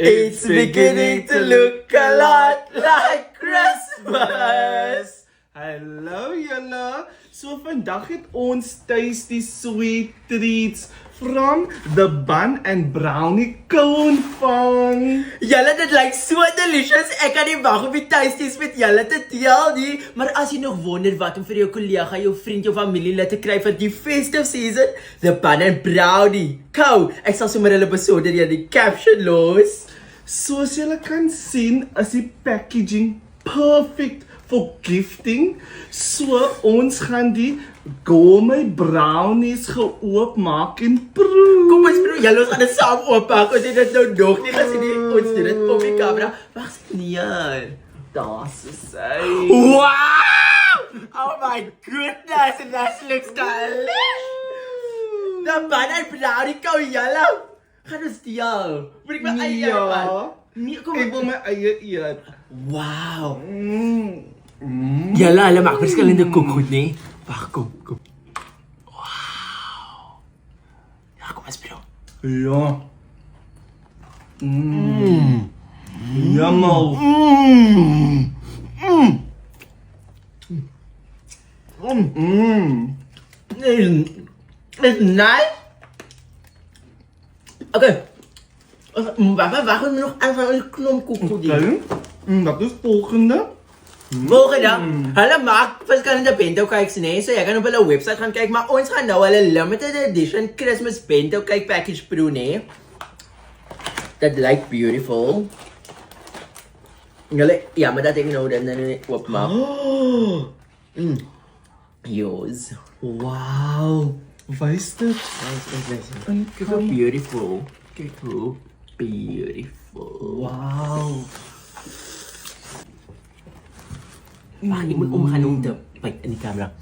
It's beginning to look a lot like Christmas. Hallo julle. So vandag het ons tasty sweet treats from the Bun Brownie Co ontvang. Julle, dit lyk so delicious. Ek kan nie wag om die tasties met julle te deel nie. Maar as jy nog wonder wat om vir jou kollega, jou vriend, jou familielid te kry vir die festive season, the Bun Brownie Co. Ek sal sommer hulle besonderhede in die caption los. Soos julle kan sien, is die packaging perfect for gifting. So ons gaan die Gourmet Brownies geoopmaak en proe. Kom ons proe, julle ons gaan dit saam oopmaak. Ons het dit nou nog nie gesien nie. Ons doen dit op die camera. Wag neer. Daar's sy. Wow! Oh my goodness, that looks delish. The Bun Brownie Co, julle. Gaan ons deel. Moet ek my eie eet? Nee, kom Ek wil my eie eet. Wow. Julle, hulle maak verskillende koekgoed, nee. Wag, kom. Wow. Ja, kom ons proe. Ja. Jammer. It's nice. Okay. Wacht we nog even een klomp koekgoed in. Dat is volgende. Volgende, hulle maak verskillende bento cakes, nee. So jy kan op hulle website gaan kyk, maar ons gaan nou hulle limited edition Christmas bento cake package proe, nee. Dat lyk beautiful. Julle, ja, maar dat ek nou dan oopmaak. Yours. Wow. Wys dit? Kijk hoe beautiful. Kijk hoe beautiful. Wow. Wacht, ik moet omgaan om te bijt in die camera.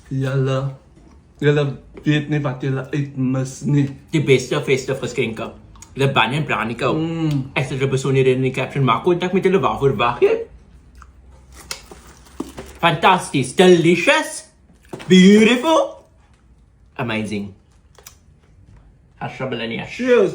Julle weet nie wat julle uitmis nie. De beste festive geschenken. De Bun Brownie Co. Ek sal julle besonderhede in die caption maak. Contact met julle, waarvoor wag jy? Fantasties, delicious, beautiful, amazing. Cheers.